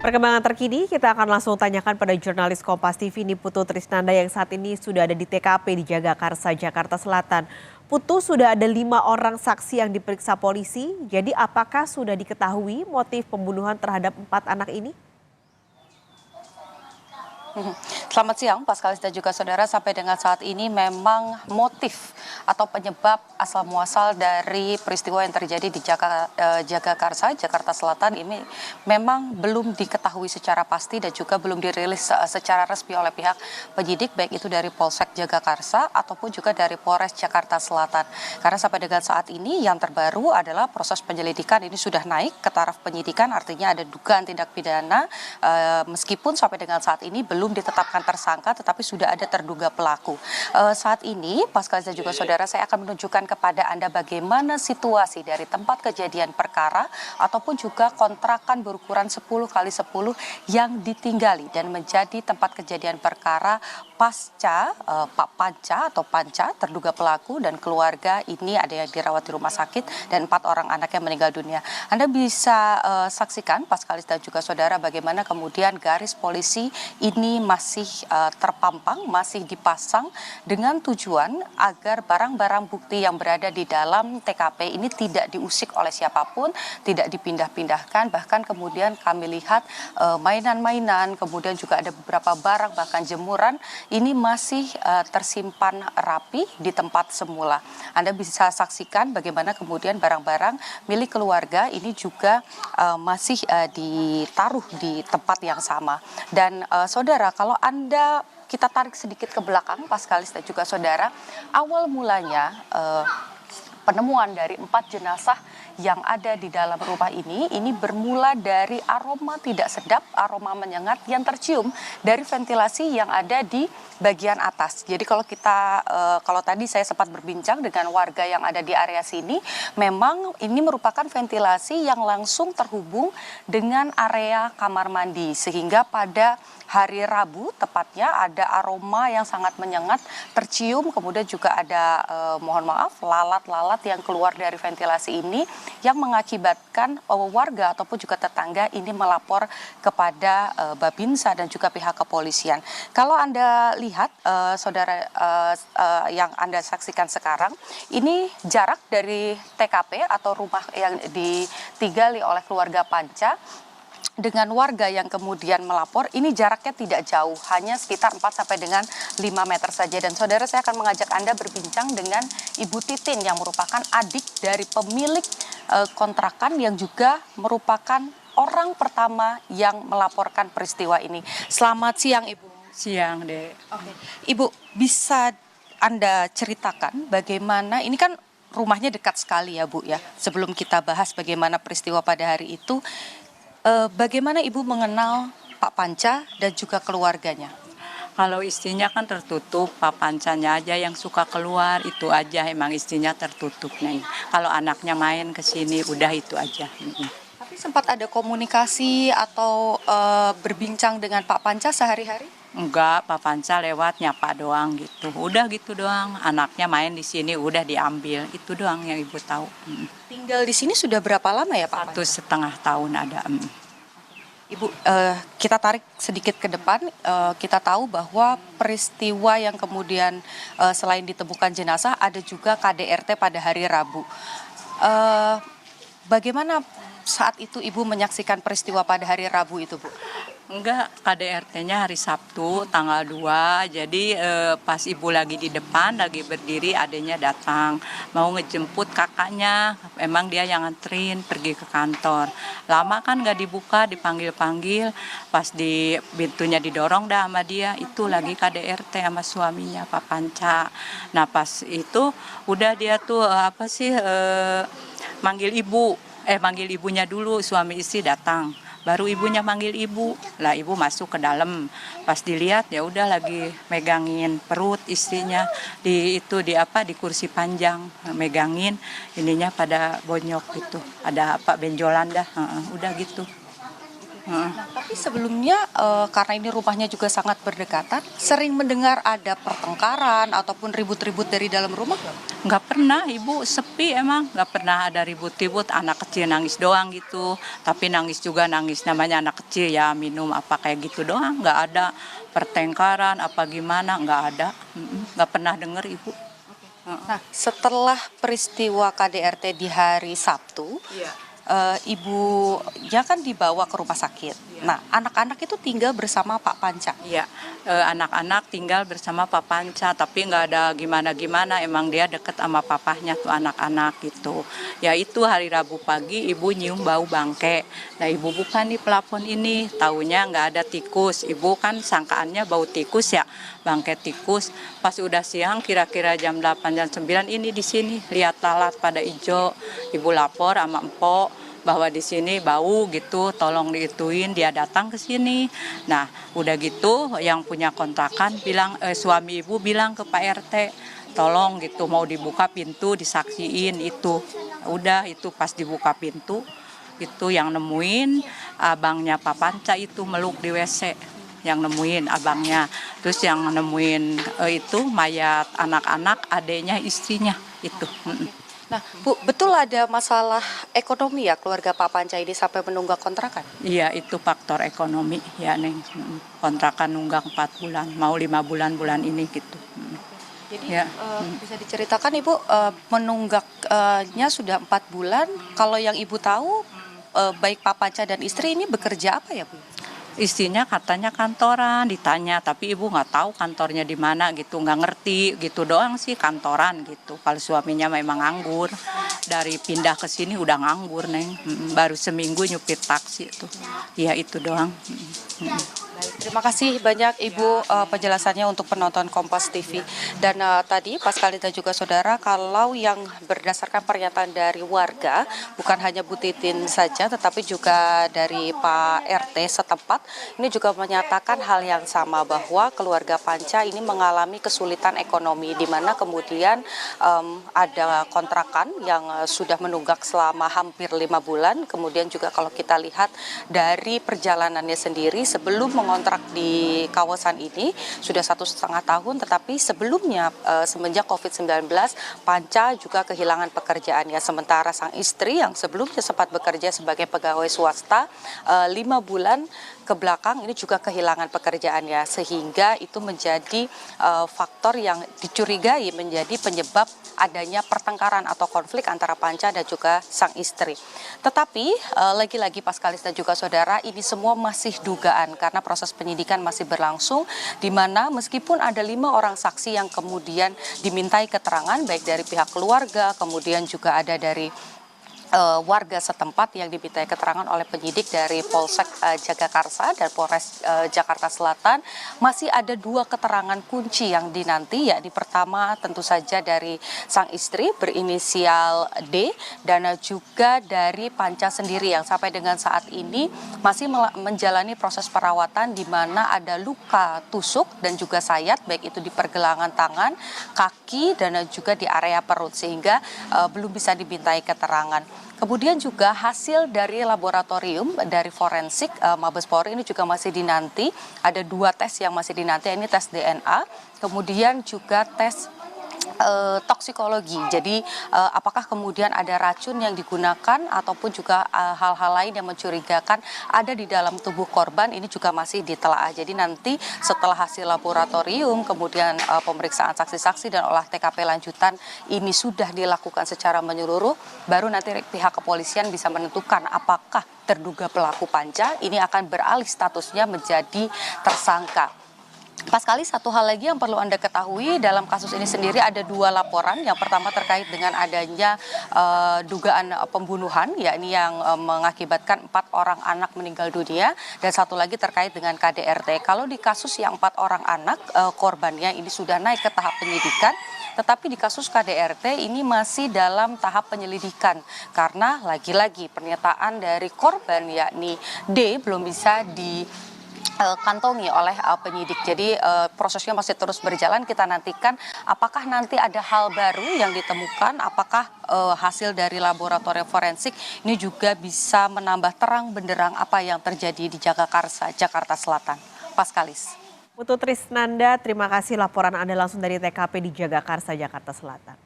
Perkembangan terkini kita akan langsung tanyakan pada jurnalis Kompas TV Niputu Trisnanda yang saat ini sudah ada di TKP di Jagakarsa, Jakarta Selatan. Putu, sudah ada 5 orang saksi yang diperiksa polisi, jadi apakah sudah diketahui motif pembunuhan terhadap 4 anak ini? Selamat siang, Paskalis dan juga saudara. Sampai dengan saat ini memang motif atau penyebab asal muasal dari peristiwa yang terjadi di Jagakarsa, Jakarta Selatan ini memang belum diketahui secara pasti dan juga belum dirilis secara resmi oleh pihak penyidik, baik itu dari Polsek Jagakarsa ataupun juga dari Polres Jakarta Selatan. Karena sampai dengan saat ini yang terbaru adalah proses penyelidikan ini sudah naik ke taraf penyidikan, artinya ada dugaan tindak pidana meskipun sampai dengan saat ini belum ditetapkan tersangka, tetapi sudah ada terduga pelaku. Saat ini, Paskalis dan juga saudara, saya akan menunjukkan kepada Anda bagaimana situasi dari tempat kejadian perkara ataupun juga kontrakan berukuran 10 kali 10 yang ditinggali dan menjadi tempat kejadian perkara pasca Pak Panca atau Panca, terduga pelaku dan keluarga ini ada yang dirawat di rumah sakit dan 4 orang anak yang meninggal dunia. Anda bisa saksikan, Paskalis dan juga saudara, bagaimana kemudian garis polisi ini masih terpampang, masih dipasang dengan tujuan agar barang-barang bukti yang berada di dalam TKP ini tidak diusik oleh siapapun, tidak dipindah-pindahkan. Bahkan kemudian kami lihat mainan-mainan, kemudian juga ada beberapa barang, bahkan jemuran, ini masih tersimpan rapi di tempat semula. Anda bisa saksikan bagaimana kemudian barang-barang milik keluarga ini juga masih ditaruh di tempat yang sama. Dan saudara, kalau kita tarik sedikit ke belakang, Paskalis dan juga saudara, awal mulanya penemuan dari 4 jenazah yang ada di dalam rumah ini bermula dari aroma tidak sedap, aroma menyengat yang tercium dari ventilasi yang ada di bagian atas. Jadi kalau tadi saya sempat berbincang dengan warga yang ada di area sini, memang ini merupakan ventilasi yang langsung terhubung dengan area kamar mandi, sehingga pada hari Rabu tepatnya ada aroma yang sangat menyengat tercium, kemudian juga ada mohon maaf lalat-lalat yang keluar dari ventilasi ini yang mengakibatkan warga ataupun juga tetangga ini melapor kepada Babinsa dan juga pihak kepolisian. Kalau Anda lihat saudara, yang Anda saksikan sekarang, ini jarak dari TKP atau rumah yang ditinggali oleh keluarga Panca dengan warga yang kemudian melapor, ini jaraknya tidak jauh, hanya sekitar 4 sampai dengan 5 meter saja. Dan saudara, saya akan mengajak Anda berbincang dengan Ibu Titin yang merupakan adik dari pemilik kontrakan yang juga merupakan orang pertama yang melaporkan peristiwa ini. Selamat siang, Ibu. Siang, Dek. Oke. Ibu, bisa Anda ceritakan bagaimana, ini kan rumahnya dekat sekali ya, Bu ya. Sebelum kita bahas bagaimana peristiwa pada hari itu, bagaimana Ibu mengenal Pak Panca dan juga keluarganya? Kalau istrinya kan tertutup, Pak Pancanya aja yang suka keluar, itu aja emang istrinya tertutup, Neng. Kalau anaknya main ke sini, udah itu aja. Tapi sempat ada komunikasi atau berbincang dengan Pak Panca sehari-hari? Enggak, Pak Panca lewat nyapa doang gitu. Udah gitu doang, anaknya main di sini udah diambil, itu doang yang Ibu tahu. Tinggal di sini sudah berapa lama ya Pak Panca? 1,5 tahun ada. Ibu, kita tarik sedikit ke depan, kita tahu bahwa peristiwa yang kemudian selain ditemukan jenazah, ada juga KDRT pada hari Rabu. Bagaimana saat itu Ibu menyaksikan peristiwa pada hari Rabu itu, Bu? Enggak, KDRT-nya hari Sabtu tanggal 2, jadi pas Ibu lagi di depan, lagi berdiri, adanya datang, mau ngejemput kakaknya, emang dia yang nganterin pergi ke kantor. Lama kan nggak dibuka, dipanggil-panggil, pas di pintunya didorong dah sama dia, itu lagi KDRT sama suaminya Pak Panca. Nah pas itu udah dia tuh manggil ibunya dulu, suami istri datang. Baru ibunya manggil ibu, lah ibu masuk ke dalam. Pas dilihat ya udah lagi megangin perut istrinya di kursi panjang, megangin ininya pada bonyok gitu. Ada benjolan dah, udah gitu. Heeh. Nah, tapi sebelumnya karena ini rumahnya juga sangat berdekatan, sering mendengar ada pertengkaran ataupun ribut-ribut dari dalam rumah nggak? Nggak pernah, ibu sepi emang, nggak pernah ada ribut-ribut, anak kecil nangis doang gitu. Tapi nangis juga nangis, namanya anak kecil ya, minum apa kayak gitu doang, nggak ada pertengkaran apa gimana, nggak ada. Nggak pernah denger ibu. Nah, setelah peristiwa KDRT di hari Sabtu, ibunya kan dibawa ke rumah sakit. Nah, anak-anak itu tinggal bersama Pak Panca. Iya, anak-anak tinggal bersama Pak Panca, tapi nggak ada gimana-gimana, emang dia deket sama papahnya tuh anak-anak gitu. Ya itu hari Rabu pagi ibu nyium bau bangke. Nah ibu buka nih plafon ini, taunya nggak ada tikus. Ibu kan sangkaannya bau tikus ya, bangke tikus. Pas udah siang kira-kira jam 8 jam 9 ini di sini lihat lalat pada hijau. Ibu lapor sama empok bahwa di sini bau gitu, tolong diituin, dia datang ke sini. Nah, udah gitu yang punya kontrakan bilang suami ibu bilang ke Pak RT, tolong gitu mau dibuka pintu disaksiin itu. Udah itu pas dibuka pintu itu yang nemuin abangnya Pak Panca itu meluk di WC. Yang nemuin abangnya, terus yang nemuin itu mayat anak-anak, adeknya, istrinya itu. Nah, Bu, betul ada masalah ekonomi ya keluarga Pak Panca ini sampai menunggak kontrakan? Iya, itu faktor ekonomi ya, Neng. Kontrakan nunggak 4 bulan, mau 5 bulan ini gitu. Jadi Ya. bisa diceritakan Ibu menunggaknya sudah 4 bulan. Kalau yang Ibu tahu baik Pak Panca dan istri ini bekerja apa ya, Bu? Istrinya katanya kantoran, ditanya, tapi ibu nggak tahu kantornya di mana gitu, nggak ngerti gitu doang sih kantoran gitu. Kalau suaminya memang nganggur, dari pindah ke sini udah nganggur, Neng. Baru seminggu nyupir taksi tuh, ya itu doang. Terima kasih banyak Ibu penjelasannya untuk penonton Kompas TV. Dan tadi Pas Kali dan juga Saudara, kalau yang berdasarkan pernyataan dari warga, bukan hanya Bu Titin saja tetapi juga dari Pak RT setempat, ini juga menyatakan hal yang sama bahwa keluarga Panca ini mengalami kesulitan ekonomi, di mana kemudian ada kontrakan yang sudah menunggak selama hampir 5 bulan. Kemudian juga kalau kita lihat dari perjalanannya sendiri sebelum mengontrak di kawasan ini sudah 1,5 tahun, tetapi sebelumnya semenjak COVID-19 Panca juga kehilangan pekerjaannya, sementara sang istri yang sebelumnya sempat bekerja sebagai pegawai swasta 5 bulan ke belakang ini juga kehilangan pekerjaannya, sehingga itu menjadi faktor yang dicurigai menjadi penyebab adanya pertengkaran atau konflik antara Panca dan juga sang istri. Tetapi lagi-lagi Pas Kalis dan juga Saudara, ini semua masih dugaan karena proses penyidikan masih berlangsung, di mana meskipun ada 5 orang saksi yang kemudian dimintai keterangan baik dari pihak keluarga, kemudian juga ada dari warga setempat yang dimintai keterangan oleh penyidik dari Polsek Jagakarsa dan Polres Jakarta Selatan, masih ada 2 keterangan kunci yang dinanti, yakni pertama tentu saja dari sang istri berinisial D dan juga dari Panca sendiri yang sampai dengan saat ini masih menjalani proses perawatan, di mana ada luka tusuk dan juga sayat baik itu di pergelangan tangan, kaki dan juga di area perut, sehingga belum bisa dimintai keterangan. Kemudian juga hasil dari laboratorium dari forensik Mabes Polri ini juga masih dinanti. Ada 2 tes yang masih dinanti, ini tes DNA, kemudian juga tes toksikologi. Jadi apakah kemudian ada racun yang digunakan ataupun juga hal-hal lain yang mencurigakan ada di dalam tubuh korban, ini juga masih ditelaah. Jadi nanti setelah hasil laboratorium, kemudian pemeriksaan saksi-saksi dan olah TKP lanjutan ini sudah dilakukan secara menyeluruh, baru nanti pihak kepolisian bisa menentukan apakah terduga pelaku Panca ini akan beralih statusnya menjadi tersangka. Pas Kali, satu hal lagi yang perlu Anda ketahui dalam kasus ini sendiri, ada 2 laporan. Yang pertama terkait dengan adanya dugaan pembunuhan, yakni yang mengakibatkan 4 orang anak meninggal dunia, dan satu lagi terkait dengan KDRT. Kalau di kasus yang 4 orang anak korbannya ini sudah naik ke tahap penyidikan, tetapi di kasus KDRT ini masih dalam tahap penyelidikan karena lagi-lagi pernyataan dari korban yakni D belum bisa kantongi oleh penyidik. Jadi prosesnya masih terus berjalan. Kita nantikan apakah nanti ada hal baru yang ditemukan, apakah hasil dari laboratorium forensik ini juga bisa menambah terang benderang apa yang terjadi di Jagakarsa, Jakarta Selatan. Paskalis. Putu Trisnanda, terima kasih laporan Anda langsung dari TKP di Jagakarsa, Jakarta Selatan.